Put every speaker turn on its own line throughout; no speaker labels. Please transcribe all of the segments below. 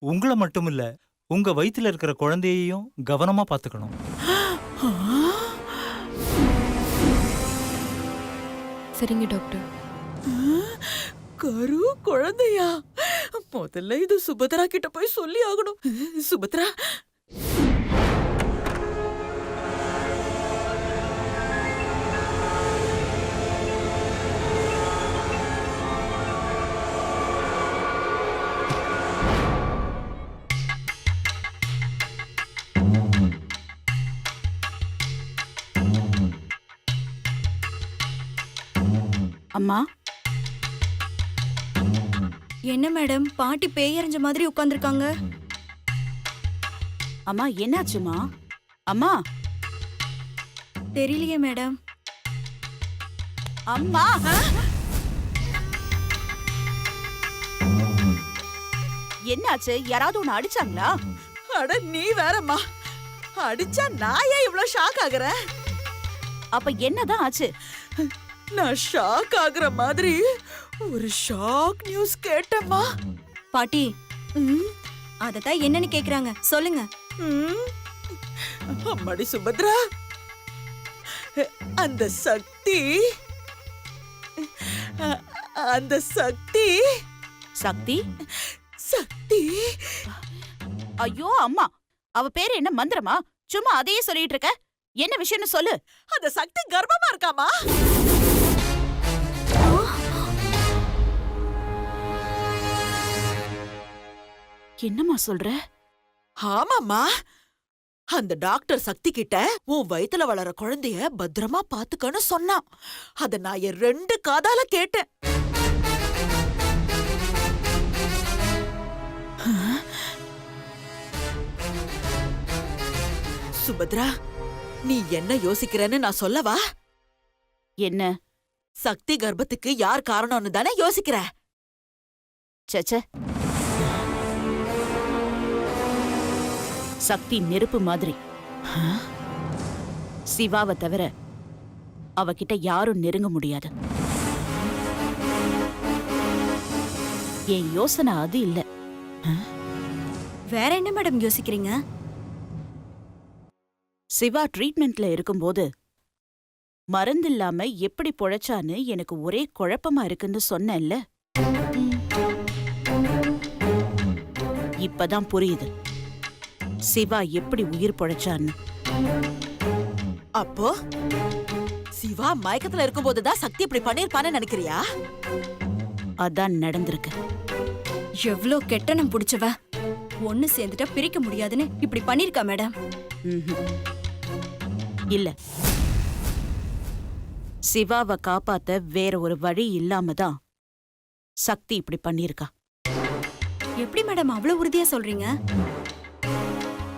உங்கள மட்டும் இல்ல, உங்க வயித்துல இருக்கிற குழந்தையையும் கவனமா பாத்துக்கணும்.
ஆ,
சரிங்க டாக்டர்.
கரு குழந்தையா? முதல்ல இது சுபத்ரா கிட்ட போய் சொல்லி ஆகணும். சுபத்ரா,
அம்மா,
என்ன மேடம் பாட்டி பேயறிஞ்ச மாதிரி உட்கார்ந்திருக்காங்க?
அம்மா என்னாச்சுமா? அம்மா,
தெரியலையே மேடம்.
அம்மா, என்னாச்சு? யாராவது உன்னை அடிச்சாங்களா?
அட நீ வேறம்மா. அடிச்சா நான் ஏன் இவ்ளோ ஷாக் ஆகுறேன்?
அப்ப என்னதான் ஆச்சு?
நான் ஷாக் ஆகுற மாதிரி ஒரு ஷாக் நியூஸ் கேட்டம்மா.
பாட்டி அதத்தான் என்னன்னு கேக்குறாங்க, சொல்லுங்க.
ம், அம்மாடி சுபத்ரா, அந்த சக்தி அந்த சக்தி
சக்தி?
சக்தி
ஐயோ அம்மா, அவ பேரு என்ன மந்திரமா? சும்மா அதையே சொல்லிட்டு இருக்க. என்ன விஷயம்னு சொல்லு.
அந்த சக்தி கர்ப்பமா இருக்காமா?
என்னம்மா சொல்ற?
ஆமாம்மா. அந்த டாக்டர் சக்தி கிட்ட உன் வயித்துல வளர குழந்தைய பத்திரமா பாத்துக்கன்னு சொன்னான். அத நான் என் 2 காதால கேட்டேன். சுபத்ரா, நீ என்ன யோசிக்கிறன்னு நான் சொல்லவா?
என்ன?
சக்தி கர்ப்பத்துக்கு யார் காரணம்னு தானே யோசிக்கிற?
சச்ச, சக்தி நெருப்பு மாதிரி. சிவாவை தவிர அவகிட்ட யாரும் நெருங்க முடியாது. என் யோசனை அது இல்ல.
வேற என்ன மேடம் யோசிக்கிறீங்க?
சிவா ட்ரீட்மெண்ட்ல இருக்கும்போது மருந்தில்லாம எப்படி பொழைச்சான்னு எனக்கு ஒரே குழப்பமா இருக்குன்னு சொன்னேன்ல. இப்பதான் புரியுது சிவா எப்படி உயிர் பொழைச்சான்னு.
அப்போ சிவா மயக்கத்துல இருக்கும்போதுதான் சக்தி இப்படி பண்ணிருப்பான்னு நினைக்கிறியா?
அதான் நடந்திருக்கு.
எவ்ளோ கெட்டனம் புடிச்சவ, ஒண்ணு சேர்ந்துட்டா பிரிக்க முடியாதுன்னு இப்படி பண்ணிருக்கா மேடம்.
ம்ஹும். இல்ல, சிவாவை காப்பாத்த வேற ஒரு வழி இல்லாம தான் சக்தி இப்படி பண்ணிருக்கா.
எப்படி மேடம் அவ்வளவு உறுதியா சொல்றீங்க?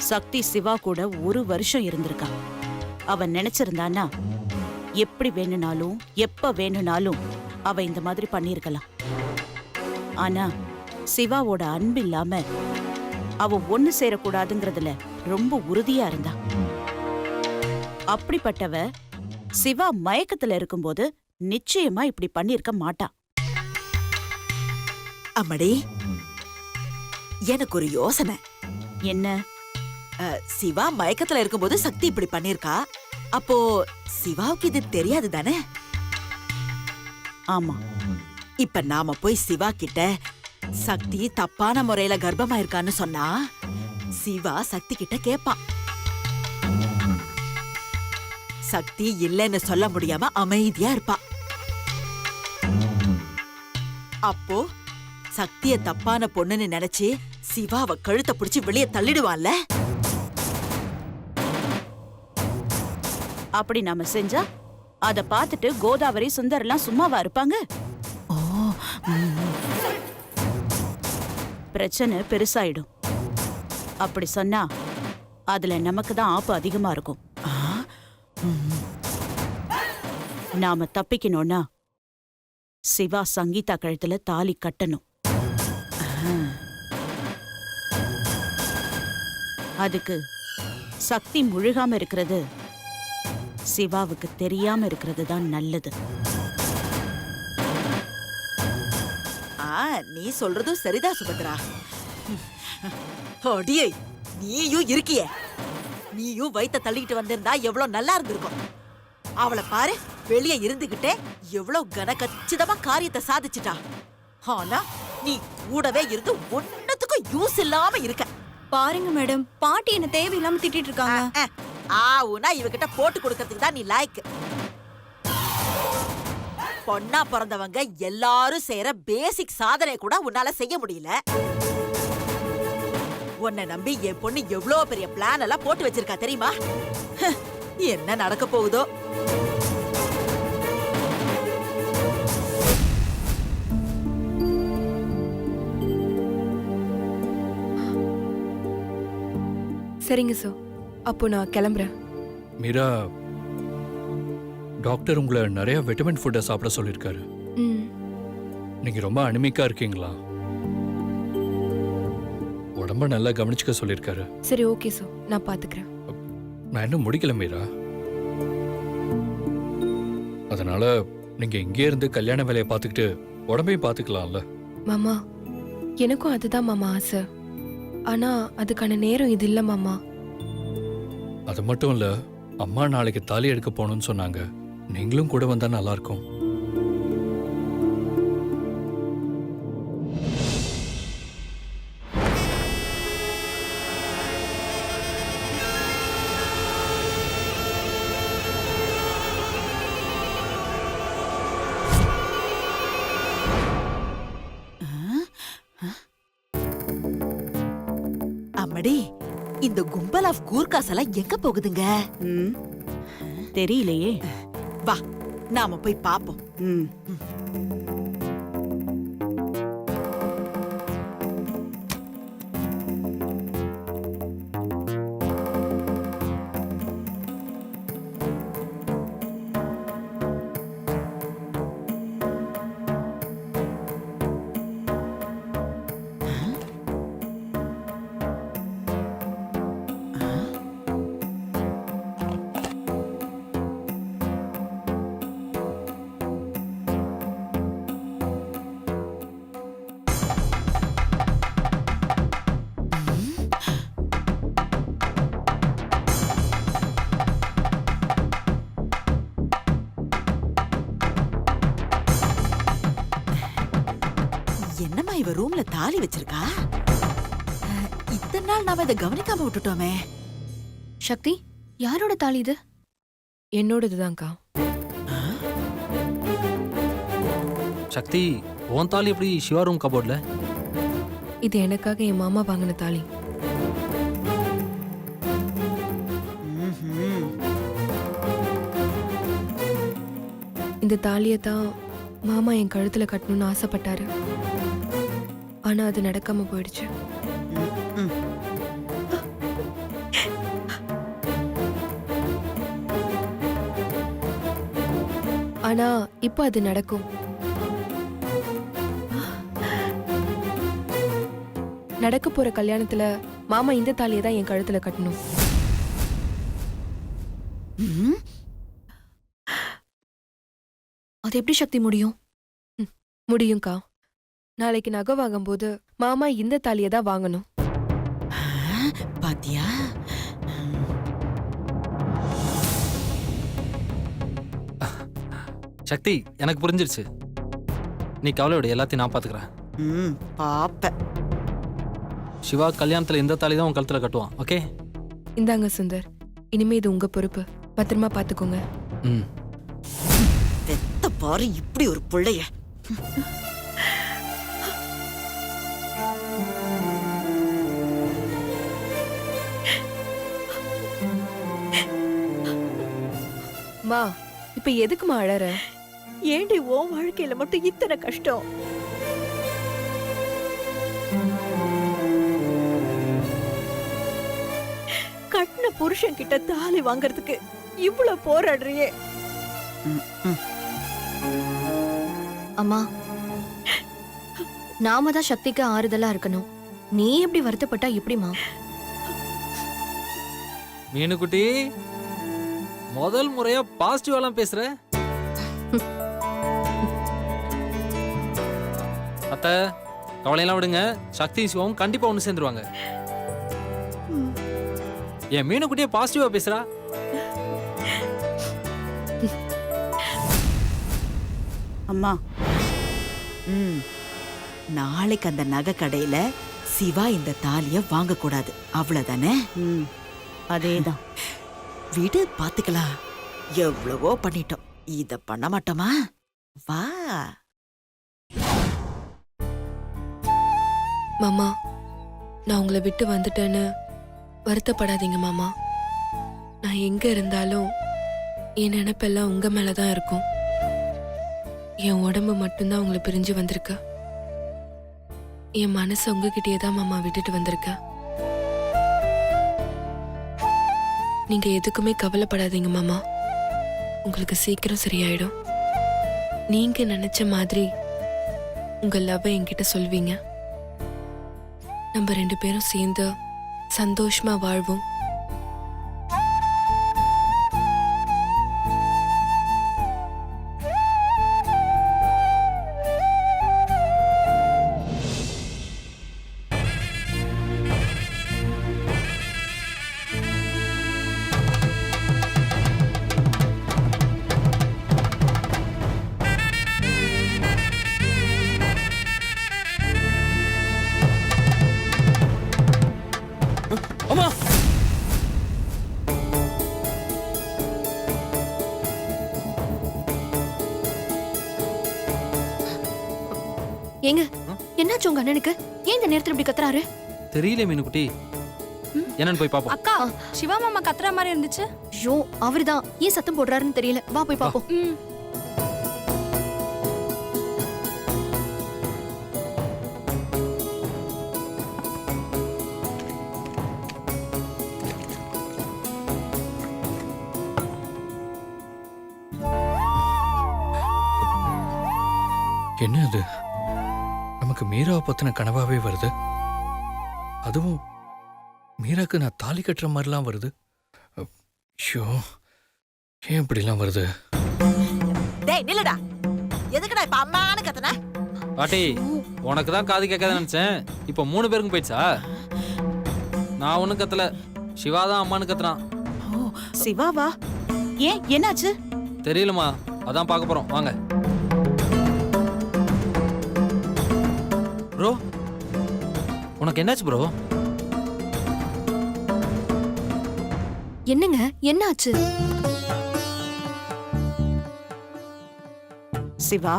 சக்தி சிவா கூட 1 வருஷம் இருந்திருக்கா. அவன் நினைச்சிருந்தானா எப்படி வேணும்னாலும் எப்ப வேணும்னாலும் அவ இந்த மாதிரி பண்ணிருக்கலாம். ஆனா சிவாவோட அன்பு இல்லாம அவ ஒண்ணு சேரக்கூடாதுங்கிறதுல ரொம்ப உறுதியா இருந்தா. அப்படிப்பட்டவ சிவா மயக்கத்துல இருக்கும்போது நிச்சயமா இப்படி பண்ணிருக்க மாட்டா.
அம்மடி, எனக்கு ஒரு யோசனை.
என்ன?
சிவா மயக்கத்துல இருக்கும்போது சக்தி இப்படி பண்ணிருக்கா. அப்போ சிவாவுக்கு இது தெரியாது தானே?
ஆமா.
இப்ப நாம போய் சிவா கிட்ட சக்தி தப்பான முறையில கர்ப்பமா இருக்கான்னு சொன்னா சிவா சக்தி கிட்ட கேப்பான். சக்தி இல்லைன்னு சொல்ல முடியாம அமைதியா இருப்பா. அப்போ சக்திய தப்பான பொண்ணுன்னு நினைச்சு சிவாவை கழுத்தை பிடிச்சு வெளியே தள்ளிடுவான்ல.
அப்படி நாம செஞ்சா அத பார்த்துட்டு கோதாவரி சுந்தர்லாம் சும்மாவா இருப்பாங்க? பிரச்சனை பெருசாயிடும். அப்படி சொன்னா அதுல நமக்கு தான் ஆப்பு அதிகமா இருக்கும். நாம தப்பிக்கணும்னா சிவா சங்கீதா கழுத்துல தாலி கட்டணும். அதுக்கு சக்தி முழுகாம இருக்கிறது சிவாவுக்கு தெரியாம இருக்கிறது தான் நல்லது.
நீ சொல்றதும் சரிதான் சுபத்ரா. அடியே, நீயும் இருக்கியே. நீயும் வயித்த தள்ளிக்கிட்டு வந்திருந்தா எவ்வளவு நல்லா இருந்திருக்கும். அவளை பாரு, வெளியே இருந்துகிட்டே எவ்வளவு கனகச்சிதமா காரியத்தை சாதிச்சுட்டா. ஆனா நீ கூடவே இருந்து ஒன்னத்துக்கும் யூஸ் இல்லாம இருக்க.
பாருங்க மேடம், பாட்டி என்ன தேவையில்லாம திட்டிட்டு இருக்காங்க.
ஆவுனா இவகிட்ட போட்டு கொடுக்கறதுக்கு தான் நீ லாய்க்கு. பொண்ணா பிறந்தவங்க எல்லாரும் செய்யற பேசிக் சாதனை கூட உன்னால செய்ய முடியல. உன்னை நம்பி என் பொண்ணு எவ்வளவு பெரிய பிளான் எல்லாம் போட்டு வச்சிருக்கா தெரியுமா? என்ன நடக்க போகுதோ.
சரிங்க சார், அப்போ நான் கிளம்புறேன்.
மீரா, டாக்டர் உங்களை நிறைய விட்டமின் ஃபுட்டை சாப்பிட சொல்லியிருக்காரு.
ம்,
நீங்க ரொம்ப அனிமிக்கா இருக்கீங்களா? உடம்ப நல்லா கவனிச்சுக்க சொல்லியிருக்காரு.
சரி ஓகே சார், நான் பார்த்துக்கிறேன்.
நான் இன்னும் முடிக்கல மீரா. அதனால நீங்க இங்கே இருந்து கல்யாண வேலையை பார்த்துக்கிட்டு உடம்பையும் பார்த்துக்கலாம்ல.
மாமா, எனக்கும் அதுதான் மாமா ஆசை. ஆனா அதுக்கான நேரம் இது இல்ல மாமா.
அது மட்டும் இல்ல, அம்மா நாளைக்கு தாலி எடுக்க போகணும்னு சொன்னாங்க. நீங்களும் கூட வந்தா நல்லா இருக்கும்.
அம்மடி, இந்த கும்பல் ஆஃப் கூர்காஸ் எல்லாம் எங்க போகுதுங்க?
ம், தெரியலையே.
வா, நாம போய் பாப்போம்.
ம்.
என்னம்மா இவ ரூம்ல தாலி வச்சிருக்கா? இத்தனை நாள் நாம இதை கவனிக்காம விட்டுட்டோமே.
சக்தி, யாரோட தாலி இது?
என்னோடதுதான்க்கா.
சக்தி, உன் தாலி எப்படி சிவா ரூம் கபோர்ட்ல?
இது எனக்காக என் மாமா வாங்கின தாலி.
ம்ஹும்.
இந்த தாலியை தான் மாமா என் கழுத்துல கட்டணும்னு ஆசைப்பட்டாரு. ஆனா அது நடக்காம போயிடுச்சு.
ம்.
ஆனா இப்ப அது நடக்கும். நடக்க போற கல்யாணத்துல மாமா இந்த தாலியை தான் என் கழுத்துல கட்டணும்.
ம்.
அது எப்படி சக்தி முடியும்?
முடியும்க்கா. நாளைக்கு நகை வாங்கும்போது மாமா இந்த தாலியை தான் வாங்கணும்.
பாத்தியா?
சக்தி, எனக்கு புரிஞ்சிருச்சு. நீ கவலையோட, எல்லாத்தையும் நான் பாத்துக்கிறேன்.
ம், பாப்ப.
சிவா கல்யாணத்துல இந்த தாலி தான் உன் கழுத்துல கட்டுவான். ஓகே?
இந்தாங்க சுந்தர், இனிமே இது உங்க பொறுப்பு. பத்திரமா பாத்துக்கோங்க.
ம்.
பெத்த பாரு இப்படி ஒரு பிள்ளைய.
மா, இப்ப எதுக்குமா அழற?
ஏண்டி உன் வாழ்க்கையில மட்டும் இத்தனை கஷ்டம்? கட்டின புருஷன் கிட்ட தாலி வாங்கறதுக்கு இவ்வளவு போராடுறியே.
அம்மா, நாம தான் சக்திக்கு ஆறுதலா இருக்கணும். நீ எப்படி வருத்தப்பட்டா எப்படிமா?
மீனுக்குட்டி, முதல் முறையா பாசிட்டிவாலாம் பேசுற. அத்தை, கவலையெல்லாம் விடுங்க. சக்தி சிவம் கண்டிப்பா ஒன்று சேர்ந்துருவாங்க. என் மீனுக்குட்டியே பாசிட்டிவா பேசுறா.
அம்மா,
நாளைக்கு அந்த நகை கடையில சிவா இந்த தாலிய வாங்க கூடாது, அவ்வளவுதானே?
அதேதான்.
விடு, பாத்துக்கலாம். எவ்வளவோ பண்ணிட்டோம், இத பண்ண மாட்டோமா? வா.
மாமா, நான் உங்களை விட்டு வந்துட்டேன்னு வருத்தப்படாதீங்க மாமா. நான் எங்க இருந்தாலும் என் நினைப்பெல்லாம் உங்க மேலதான் இருக்கும். என் உடம்பு மட்டும்தான் உங்களை பிரிஞ்சு வந்திருக்க. என் மனசை உங்ககிட்டயே தான் மாமா விட்டுட்டு வந்திருக்க. நீங்க எதுக்குமே கவலைப்படாதீங்க மாமா. உங்களுக்கு சீக்கிரம் சரியாயிடும். நீங்க நினைச்ச மாதிரி உங்க லவ் என்கிட்ட சொல்வீங்க. நம்ம 2 பேரும் சேர்ந்து சந்தோஷமா வாழ்வோம்.
அம்மா,
ஏங்க, என்னாச்சு உங்க அண்ணனுக்கு? ஏன் இந்த நேரத்துல இப்படி கத்துறாரு?
தெரியல மீனுக்குட்டி. என்னன்னு போய் பாப்போம்.
அக்கா, சிவா மாமா கத்துற மாதிரி இருந்துச்சு. ஐயோ, அவர்தான். ஏன் சத்தம் போடுறாருன்னு தெரியல. வா போய் பாப்போம்.
என்ன இது? நமக்கு மீராவை பத்தின கனவாவே வருது. அதுவும் மீராக்கு நான் தாலி கட்டுற மாதிரிலாம் வருது. ஐயோ, ஏன் இப்படிலாம் வருது?
டேய் நில்லுடா. எதுக்குடா இப்ப அம்மான்னு கத்துன?
பாட்டி, உனக்கு தான் காது கேட்காத நினைச்சேன். இப்போ 3 பேருக்கும் போயிடுச்சா? நான் ஒன்றும் கத்தல, சிவா தான் அம்மானு கத்துறான்.
சிவாவா? ஏன், என்னாச்சு?
தெரியலமா, அதான் பார்க்க போறோம், வாங்க. ப்ரோ, உனக்கு என்னாச்சு ப்ரோ?
என்னங்க, என்னாச்சு?
சிவா,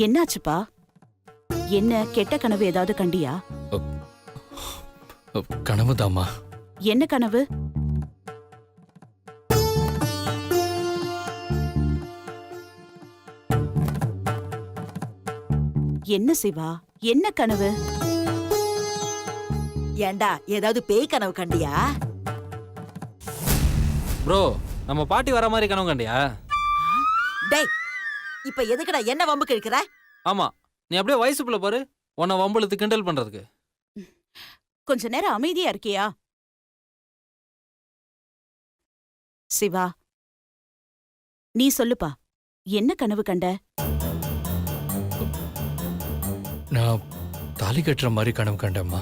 என்னாச்சுப்பா? என்ன கெட்ட கனவு ஏதாவது கண்டியா?
கனவுதாம்மா.
என்ன கனவு? என்ன சிவா, என்ன கனவு?
ஏண்டா, ஏதாவது பேய் கனவு கண்டியா?
ப்ரோ, நம்ம பாட்டி வர மாதிரி கனவு கண்டியா?
டேய், இப்ப எதுக்குடா என்ன வம்புக்கு இழுக்கிற?
ஆமா, நீ அப்படியே வயசுக்குள்ள பாரு, உன்னை வம்புழுத்து கிண்டல் பண்றதுக்கு.
கொஞ்ச நேரம் அமைதியா இருக்கியா? சிவா, நீ சொல்லுப்பா, என்ன கனவு கண்ட?
நான் தாலி கட்டுற மாதிரி கனவு கண்டேம்மா.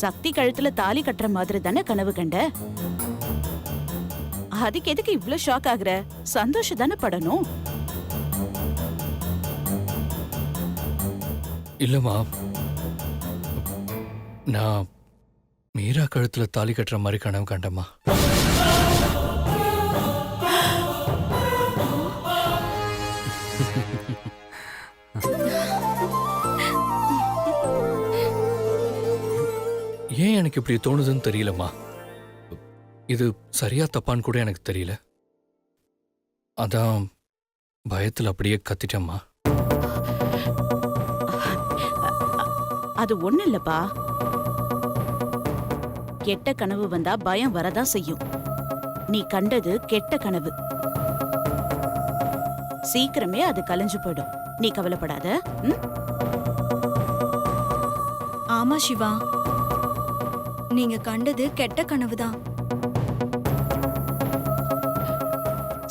சக்தி கழுத்துல தாலி கட்டுற மாதிரி தானே கனவு கண்ட? அதுக்கு எதுக்கு இவ்ளோ ஷாக் ஆகுற? சந்தோஷம் தானே படணும்.
இல்லம்மா, நான் மீரா கழுத்துல தாலி கட்டுற மாதிரி கனவு கண்டேம்மா. ஏன் எனக்கு இப்படி தோணுதுன்னு தெரியலம்மா. இது சரியா தப்பான்னு கூட எனக்கு தெரியல. அதான் பயத்துல அப்படியே கத்திட்டேம்மா.
அது ஒண்ணு இல்லப்பா. கெட்ட கனவு வந்தா பயம் வரதான் செய்யும். நீ கண்டது கெட்ட கனவு. சீக்கிரமே அது கலைஞ்சு போயிடும். நீ கவலைப்படாத.
ஆமா சிவா, நீங்க கண்டது கெட்ட கனவுதான்.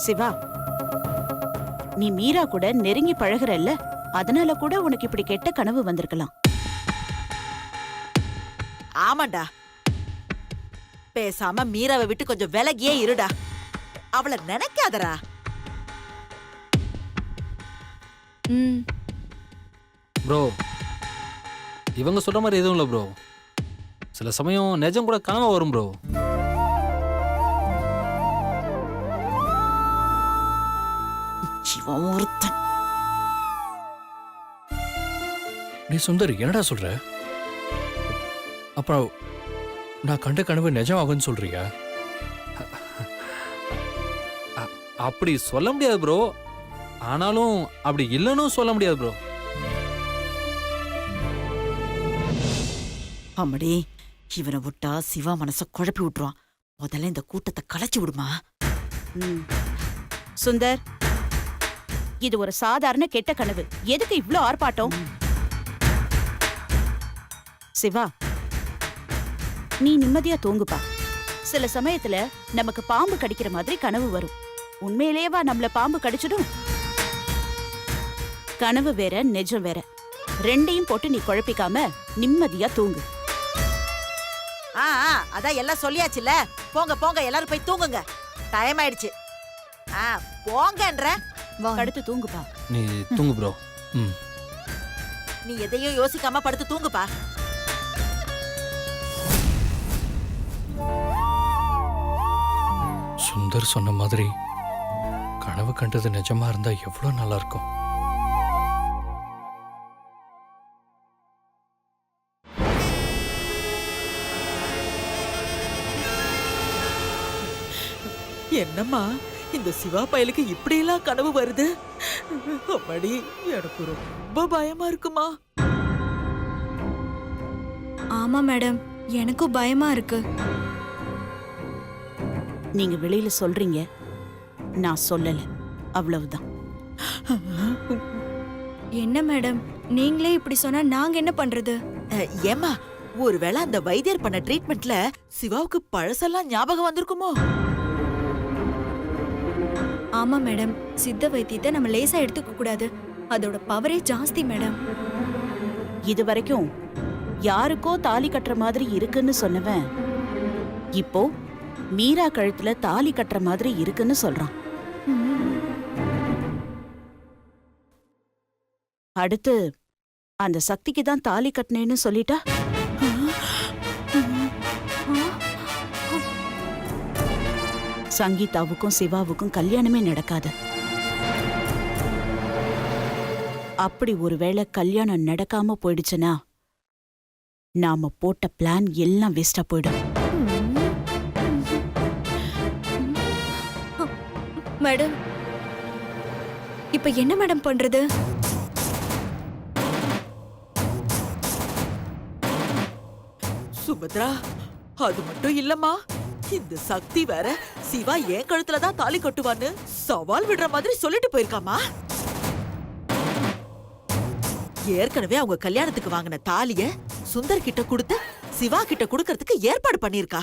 சிவா, நீ மீரா கூட நெருங்கி பழகுறல்ல, அதனால கூட உனக்கு இப்படி கெட்ட கனவு வந்திருக்கலாம்.
ஆமாண்டா, பேசாம மீராவை விட்டு கொஞ்சம் விலகியே இருடா. அவளை நினைக்காதடா.
ம்.
ப்ரோ இவங்க சொல்ற மாதிரி எதுவும் இல்லை ப்ரோ. சில சமயம் நிஜம் கூட கனவா வரும் ப்ரோ.
இவன் ஒருத்தன்.
நீ சுந்தர் என்னடா சொல்ற? அப்புறம் நான் கண்ட கனவு நிஜமாகும்னு சொல்றியா?
அப்படி சொல்ல முடியாது ப்ரோ. ஆனாலும் அப்படி இல்லைன்னு சொல்ல முடியாது ப்ரோ.
அம்மடி, இவனை விட்டா சிவா மனச குழப்பி விட்டுருவான். முதல்ல இந்த கூட்டத்தை கலைச்சு விடுமா.
ம். சுந்தர், இது ஒரு சாதாரண கெட்ட கனவு. எதுக்கு இவ்ளோ ஆர்ப்பாட்டம்? சிவா, நீ நிம்மதியா தூங்குப்பா. சில சமயத்துல நமக்கு பாம்பு கடிக்கிற மாதிரி கனவு வரும். உண்மையிலேவா நம்மள பாம்பு கடிச்சிடும்? கனவு வேற நிஜம் வேற, ரெண்டையும் போட்டு நீ குழப்பிக்காம நிம்மதியா தூங்கு.
அதான் எல்லாம் சொல்லியாச்சுல்ல. போங்க போங்க, எல்லாரும் போய் தூங்குங்க. டைம் ஆயிடுச்சு. போங்கன்ற.
படுத்து தூங்குப்பா.
நீ தூங்கு ப்ரோ.
ம்.
நீ எதையும் யோசிக்காம படுத்து தூங்குப்பா.
சுந்தர் சொன்ன மாதிரி கனவு கண்டது நிஜமா இருந்தா எவ்வளவு நல்லா இருக்கும்.
என்னம்மா இந்த சிவா பயலுக்கு இப்படி எல்லாம் கனவு வருது? அம்மாடி, எனக்கு ரொம்ப பயமா இருக்குமா.
ஆமா மேடம், எனக்கும் பயமா இருக்கு.
நீங்க வெளியில சொல்றீங்க, நான் சொல்லல, அவ்வளவுதான்.
என்ன மேடம், நீங்களே இப்படி சொன்னா நாங்க என்ன பண்றது?
ஏமா, ஒருவேளை அந்த வைத்தியர் பண்ண ட்ரீட்மெண்ட்ல சிவாவுக்கு பழசெல்லாம் ஞாபகம் வந்திருக்குமோ?
ஆமா மேடம், சித்த வைத்தியத்தை நம்ம லேசா எடுத்துக்க கூடாது. அதோட பவரே ஜாஸ்தி மேடம்.
இது வரைக்கும் யாருக்கோ தாலி கட்டுற மாதிரி இருக்குன்னு சொன்னவன் இப்போ மீரா கழுத்துல தாலி கட்டுற மாதிரி இருக்குன்னு சொல்றான். அடுத்து அந்த சக்திக்கு தான் தாலி கட்டினேன்னு சொல்லிட்டா? சங்கீதாவுக்கும் சிவாவுக்கும் கல்யாணமே நடக்காது. அப்படி ஒருவேளை கல்யாணம் நடக்காம போயிடுச்சுன்னா நாம போட்ட பிளான் எல்லாம் வேஸ்டா போயிடும்.
மேடம், இப்ப என்ன மேடம் பண்றது?
சுபத்ரா, அது மட்டும் இல்லம்மா, இந்த சக்தி வேற சிவா என் கழுத்துல தான் தாலி கட்டுவான்னு சவால் விடுற மாதிரி சொல்லிட்டு போயிருக்காமா. ஏற்கனவே அவங்க கல்யாணத்துக்கு வாங்கின தாலிய சுந்தர் கிட்ட கொடுத்து சிவா கிட்ட கொடுக்கறதுக்கு ஏற்பாடு பண்ணிருக்கா.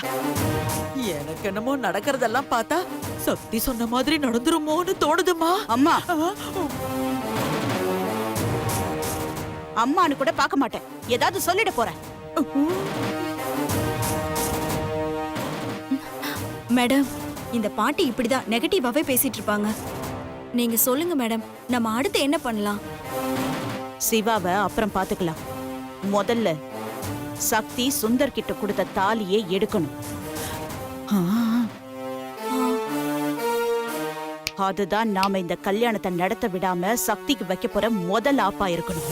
எனக்கு என்னமோ நடக்கிறதெல்லாம் பார்த்தா சக்தி சொன்ன மாதிரி நடந்துருமோன்னு தோணுதுமா.
அம்மா, அம்மானு கூட பார்க்க மாட்டேன், ஏதாவது சொல்லிட போறேன்.
மேடம், இந்த பாட்டி இப்படிதான் நெகட்டிவாவே பேசிட்டு இருப்பாங்க. நீங்க சொல்லுங்க மேடம், நம்ம அடுத்து என்ன பண்ணலாம்?
சிவாவை அப்புறம் பாத்துக்கலாம். முதல்ல சக்தி சுந்தர் கிட்ட கொடுத்த தாலியை எடுக்கணும். அதுதான் நாம இந்த கல்யாணத்தை நடத்த விடாம சக்திக்கு வைக்க போற முதல் ஆப்பா இருக்கணும்.